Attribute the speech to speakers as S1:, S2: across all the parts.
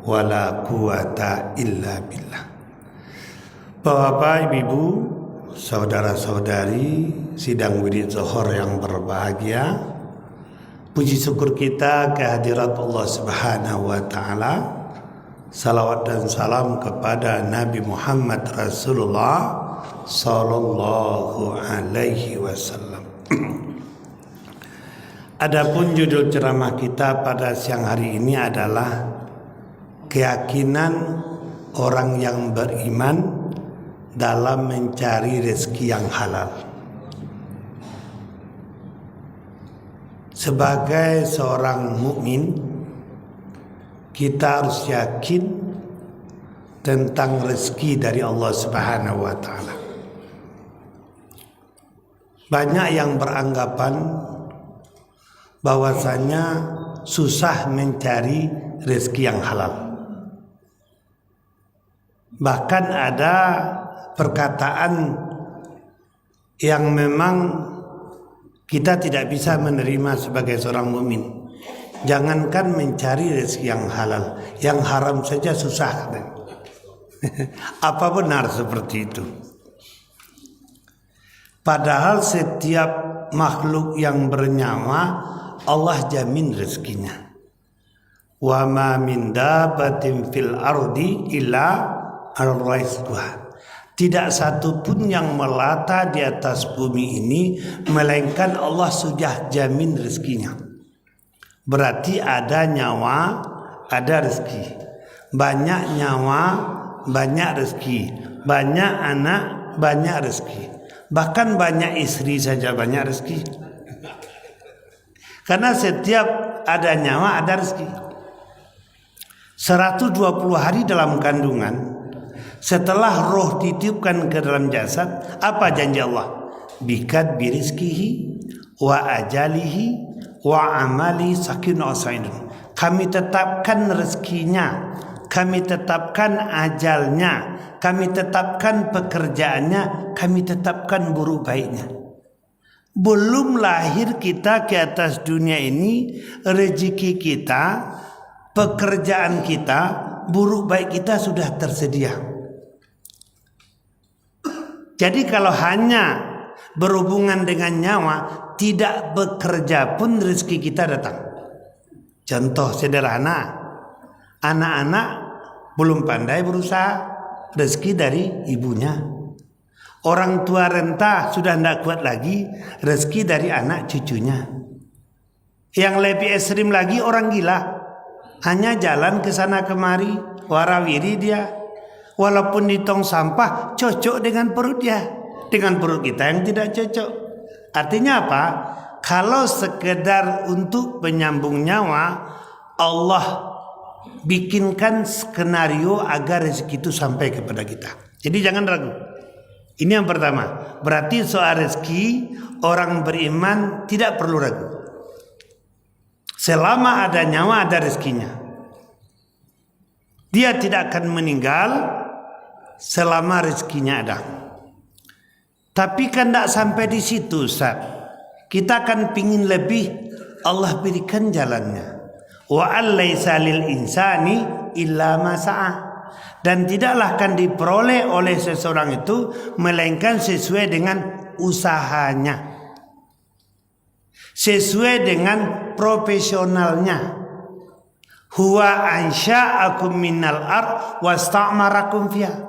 S1: wala quwata illa billah. Bapak, Ibu, saudara-saudari sidang wirid zuhur yang berbahagia, puji syukur kita kehadirat Allah Subhanahu wa taala. Salawat dan salam kepada Nabi Muhammad Rasulullah sallallahu alaihi wasallam. Adapun judul ceramah kita pada siang hari ini adalah keyakinan orang yang beriman dalam mencari rezeki yang halal. Sebagai seorang mukmin, kita harus yakin tentang rezeki dari Allah Subhanahu wa taala. Banyak yang beranggapan bahwasanya susah mencari rezeki yang halal. Bahkan ada perkataan yang memang kita tidak bisa menerima sebagai seorang mukmin. Jangankan mencari rezeki yang halal, yang haram saja susah. Apa benar seperti itu? Padahal setiap makhluk yang bernyawa Allah jamin rezekinya. Wa ma min dabbatin fil ardi illa al-rizquha. Tidak satu pun yang melata di atas bumi ini melainkan Allah sudah jamin rezekinya. Berarti ada nyawa, ada rezeki. Banyak nyawa, banyak rezeki. Banyak anak, banyak rezeki. Bahkan banyak istri saja banyak rezeki. Karena setiap ada nyawa ada rezeki. 120 hari dalam kandungan. Setelah roh ditiupkan ke dalam jasad, apa janji Allah? Bikat birizkihi wa ajalihi wa amali sakin osaidun. Kami tetapkan rezekinya, kami tetapkan ajalnya, kami tetapkan pekerjaannya, kami tetapkan buruk baiknya. Belum lahir kita ke atas dunia ini, rezeki kita, pekerjaan kita, buruk baik kita sudah tersedia. Jadi kalau hanya berhubungan dengan nyawa, tidak bekerja pun rezeki kita datang. Contoh sederhana, anak-anak belum pandai berusaha, rezeki dari ibunya. Orang tua renta sudah tidak kuat lagi, rezeki dari anak cucunya. Yang lebih ekstrim lagi orang gila, hanya jalan ke sana kemari, warawiri dia. Walaupun di tong sampah cocok dengan perut dia, dengan perut kita yang tidak cocok. Artinya apa? Kalau sekedar untuk penyambung nyawa, Allah bikinkan skenario agar rezeki itu sampai kepada kita. Jadi jangan ragu. Ini yang pertama. Berarti soal rezeki orang beriman tidak perlu ragu. Selama ada nyawa ada rezekinya. Dia tidak akan meninggal selama rezekinya ada. Tapi kan tidak sampai di situ, Ustaz. Kita kan pingin lebih, Allah berikan jalannya. Wa allaysa lil insani illa ma sa'a. Dan tidaklah akan diperoleh oleh seseorang itu melainkan sesuai dengan usahanya, sesuai dengan profesionalnya. Huwa ansha'akum minal ard wasta'marakum fiha.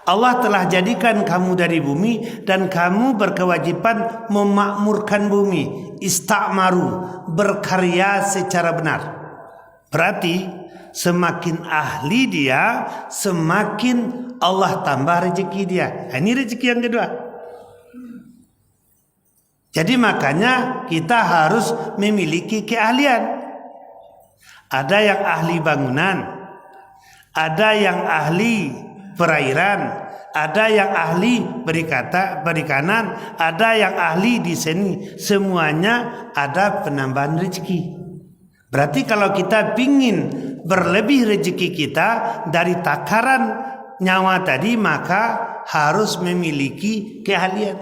S1: Allah telah jadikan kamu dari bumi dan kamu berkewajiban memakmurkan bumi. Ista'maru, berkarya secara benar. Berarti semakin ahli dia, semakin Allah tambah rezeki dia. Ini rezeki yang kedua. Jadi makanya kita harus memiliki keahlian. Ada yang ahli bangunan, ada yang ahli perairan, ada yang ahli perikanan, ada yang ahli di sini. Semuanya ada penambahan rezeki. Berarti kalau kita ingin berlebih rezeki kita dari takaran nyawa tadi, maka harus memiliki keahlian.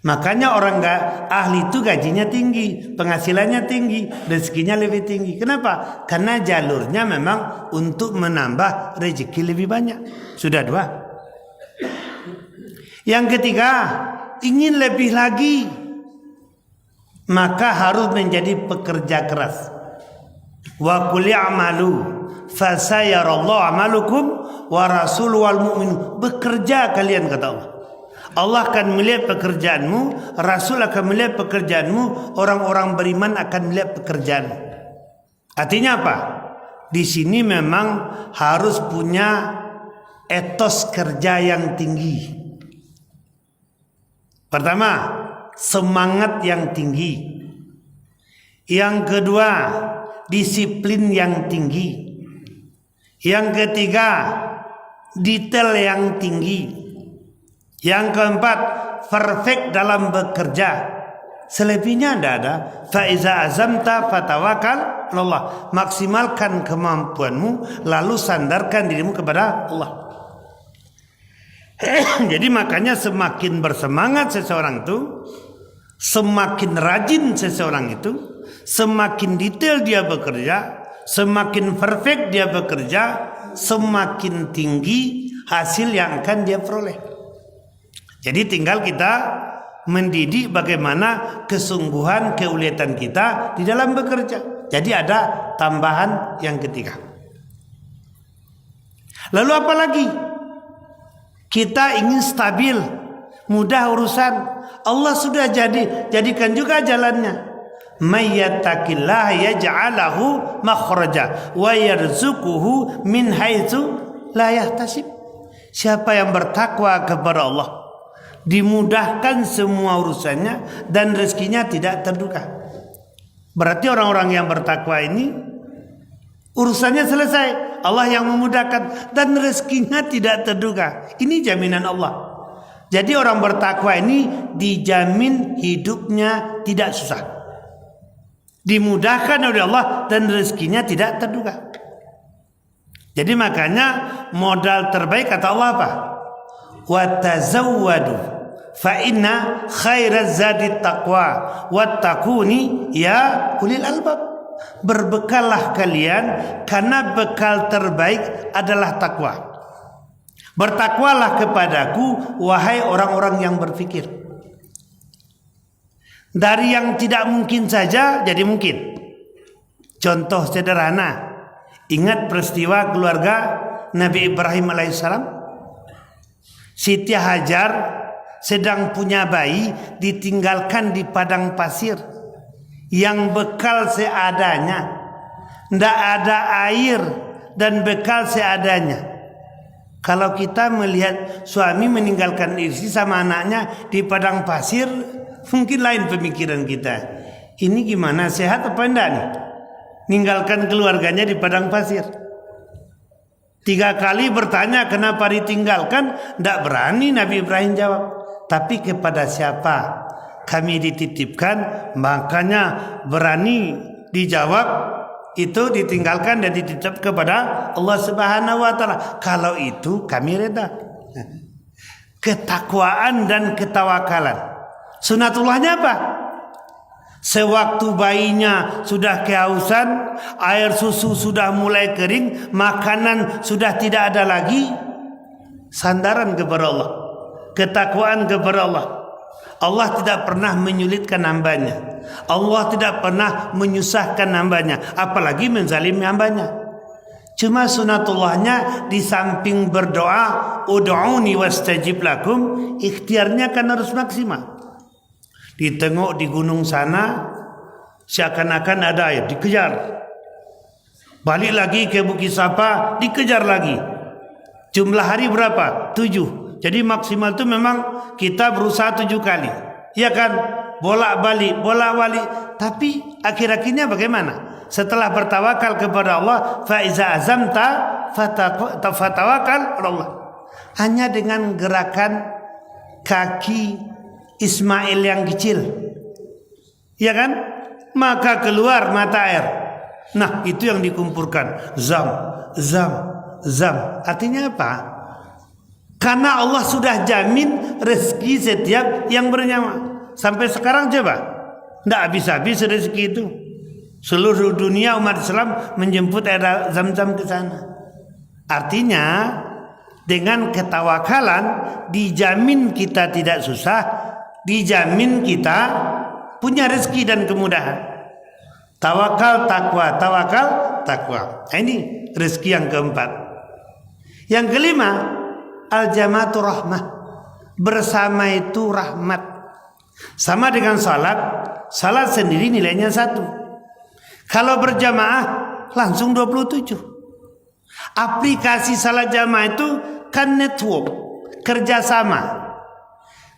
S1: Makanya orang ahli itu gajinya tinggi, penghasilannya tinggi, rezekinya lebih tinggi. Kenapa? Karena jalurnya memang untuk menambah rezeki lebih banyak. Sudah 2. Yang ketiga, ingin lebih lagi, maka harus menjadi pekerja keras. Wa qul i'malu fasayarallahu amalukum wa rasuluhu wal mu'minun. Bekerja kalian, kata Allah. Allah akan melihat pekerjaanmu, Rasul akan melihat pekerjaanmu, orang-orang beriman akan melihat pekerjaanmu. Artinya apa? Di sini memang harus punya etos kerja yang tinggi. Pertama, semangat yang tinggi. Yang kedua, disiplin yang tinggi. Yang ketiga, detail yang tinggi. Yang keempat, perfect dalam bekerja. Selebihnya tidak ada. Faiza azamta fatawakal Allah. Maksimalkan kemampuanmu, lalu sandarkan dirimu kepada Allah. Jadi makanya semakin bersemangat seseorang itu, semakin rajin seseorang itu, semakin detail dia bekerja, semakin perfect dia bekerja, semakin tinggi hasil yang akan dia peroleh. Jadi tinggal kita mendidik bagaimana kesungguhan keuletan kita di dalam bekerja. Jadi ada tambahan yang ketiga. Lalu apa lagi? Kita ingin stabil, mudah urusan. Allah sudah jadikan juga jalannya. May yattaqillah yaj'alahu makhraja wa yarzuquhu min haitsu la yahtasib. Siapa yang bertakwa kepada Allah, dimudahkan semua urusannya dan rezekinya tidak terduga. Berarti orang-orang yang bertakwa ini urusannya selesai, Allah yang memudahkan dan rezekinya tidak terduga. Ini jaminan Allah. Jadi orang bertakwa ini dijamin hidupnya tidak susah, dimudahkan oleh Allah dan rezekinya tidak terduga. Jadi makanya modal terbaik kata Allah apa? Wa tazawwadu fa inna khairaz zadi taqwa wattaquni ya ulil albab. Berbekallah kalian karena bekal terbaik adalah takwa. Bertakwalah kepadaku wahai orang-orang yang berfikir. Dari yang tidak mungkin saja jadi mungkin. Contoh sederhana, ingat peristiwa keluarga Nabi Ibrahim alaihissalam. Siti Hajar sedang punya bayi, ditinggalkan di padang pasir yang bekal seadanya, tidak ada air dan bekal seadanya. Kalau kita melihat suami meninggalkan istri sama anaknya di padang pasir, mungkin lain pemikiran kita. Ini gimana, sehat apa enggak nih? Ninggalkan keluarganya di padang pasir. 3 kali bertanya kenapa ditinggalkan, tidak berani Nabi Ibrahim jawab. Tapi kepada siapa kami dititipkan, makanya berani dijawab. Itu ditinggalkan dan dititip kepada Allah Subhanahu wa taala. Kalau itu kami reda. Ketakwaan dan ketawakalan. Sunatullahnya apa? Sewaktu bayinya sudah kehausan, air susu sudah mulai kering, makanan sudah tidak ada lagi, sandaran kepada Allah, ketakwaan kepada Allah. Allah tidak pernah menyulitkan hambanya, Allah tidak pernah menyusahkan hambanya, apalagi menzalimi hambanya. Cuma sunatullahnya di samping berdoa, ud'uni wastajib lakum, ikhtiarnya kan harus maksimal. Ditengok di gunung sana, seakan-akan ada air, dikejar. Balik lagi ke Bukit Sapa, dikejar lagi. Jumlah hari berapa? 7. Jadi maksimal itu memang kita berusaha 7 kali. Ya kan? Bolak-balik. Tapi akhir-akhirnya bagaimana? Setelah bertawakal kepada Allah, faiza azamta fatawakal Allah. Hanya dengan gerakan kaki Ismail yang kecil, ya kan? Maka keluar mata air. Nah, itu yang dikumpulkan. Zam. Artinya apa? Karena Allah sudah jamin rezeki setiap yang bernyawa. sampai sekarang coba, tidak habis-habis rezeki itu. Seluruh dunia umat Islam menjemput air Zam-Zam ke sana. Artinya dengan ketawakalan dijamin kita tidak susah, dijamin kita punya rezeki dan kemudahan. Tawakal takwa, tawakal takwa. Nah, ini rezeki yang keempat. Yang kelima, al-jama'atu rahmah. Bersama itu rahmat. Sama dengan salat, salat sendiri nilainya 1. Kalau berjamaah langsung 27. Aplikasi salat jamaah itu kan network, kerjasama.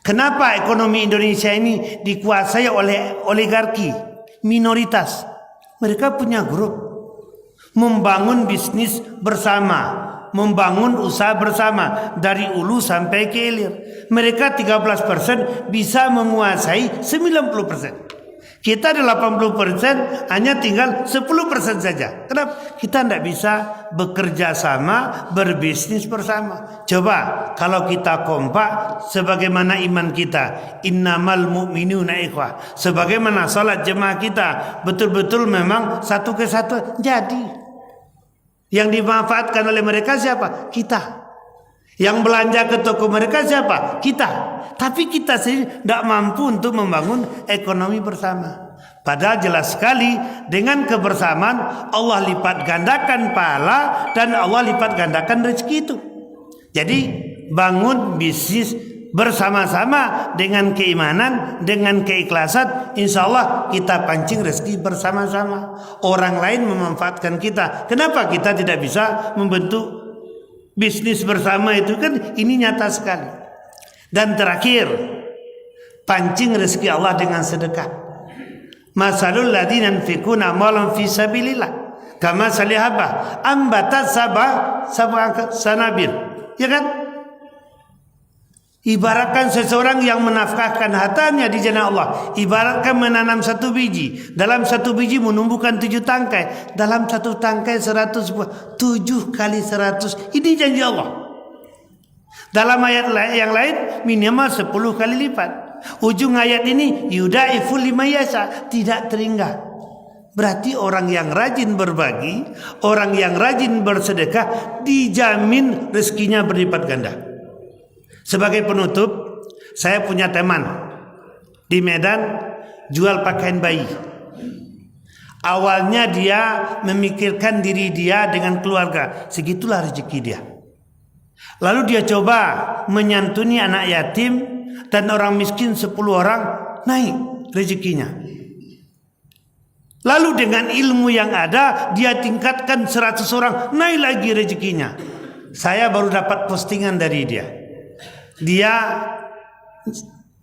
S1: Kenapa ekonomi Indonesia ini dikuasai oleh oligarki, minoritas? Mereka punya grup, membangun bisnis bersama, membangun usaha bersama dari hulu sampai ke hilir. Mereka 13% bisa menguasai 90%. Kita ada 80%, hanya tinggal 10% saja. Kenapa? Kita tidak bisa bekerja sama, berbisnis bersama. Coba kalau kita kompak, sebagaimana iman kita, innamal mu'minuna ikhwah, sebagaimana salat jemaah kita, betul-betul memang satu kesatuan. Jadi yang dimanfaatkan oleh mereka siapa? Kita. Yang belanja ke toko mereka siapa? Kita. Tapi kita sendiri tidak mampu untuk membangun ekonomi bersama. Padahal jelas sekali dengan kebersamaan Allah lipat gandakan pahala dan Allah lipat gandakan rezeki itu. Jadi bangun bisnis bersama-sama dengan keimanan, dengan keikhlasan, insya Allah kita pancing rezeki bersama-sama. Orang lain memanfaatkan kita. Kenapa kita tidak bisa membentuk bisnis bersama itu? Kan ini nyata sekali. Dan terakhir, pancing rezeki Allah dengan sedekah. Masalul ladzina yunfikuna amwalan fi sabilillah kama salihaba ambatat sab'a sanabil. Ya kan? Ibaratkan seseorang yang menafkahkan hartanya di jalan Allah, ibaratkan menanam 1 biji. Dalam 1 biji menumbuhkan 7 tangkai. Dalam 1 tangkai 100 buah. 7 kali 100. Ini janji Allah. Dalam ayat yang lain minimal 10 kali lipat. Ujung ayat ini yudaifu lima yasa, tidak terhingga. Berarti orang yang rajin berbagi, orang yang rajin bersedekah dijamin rezekinya berlipat ganda. Sebagai penutup, saya punya teman di Medan jual pakaian bayi. Awalnya dia memikirkan diri dia dengan keluarga, segitulah rezeki dia. Lalu dia coba menyantuni anak yatim dan orang miskin 10 orang, naik rezekinya. Lalu dengan ilmu yang ada dia tingkatkan 100 orang, naik lagi rezekinya. Saya baru dapat postingan dari dia. Dia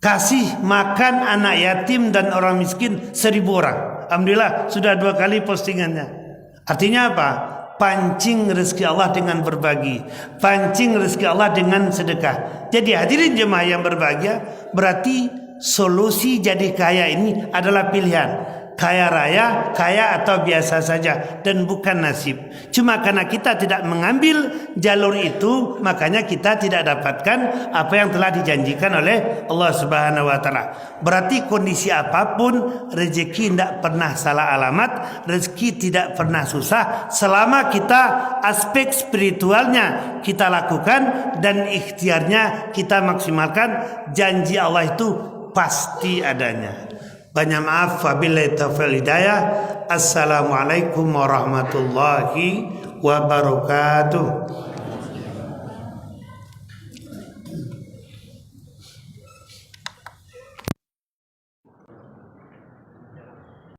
S1: kasih makan anak yatim dan orang miskin 1000 orang. Alhamdulillah sudah 2 kali postingannya. Artinya apa? Pancing rezeki Allah dengan berbagi, pancing rezeki Allah dengan sedekah. Jadi hadirin jemaah yang berbahagia, berarti solusi jadi kaya ini adalah pilihan. Kaya raya, kaya atau biasa saja, dan bukan nasib. Cuma karena kita tidak mengambil jalur itu, makanya kita tidak dapatkan apa yang telah dijanjikan oleh Allah Subhanahu wa taala. Berarti kondisi apapun, rezeki tidak pernah salah alamat, rezeki tidak pernah susah selama kita aspek spiritualnya kita lakukan dan ikhtiarnya kita maksimalkan. Janji Allah itu pasti adanya. Banyak maaf, wabillahi taufiq hidayah. Assalamualaikum warahmatullahi wabarakatuh.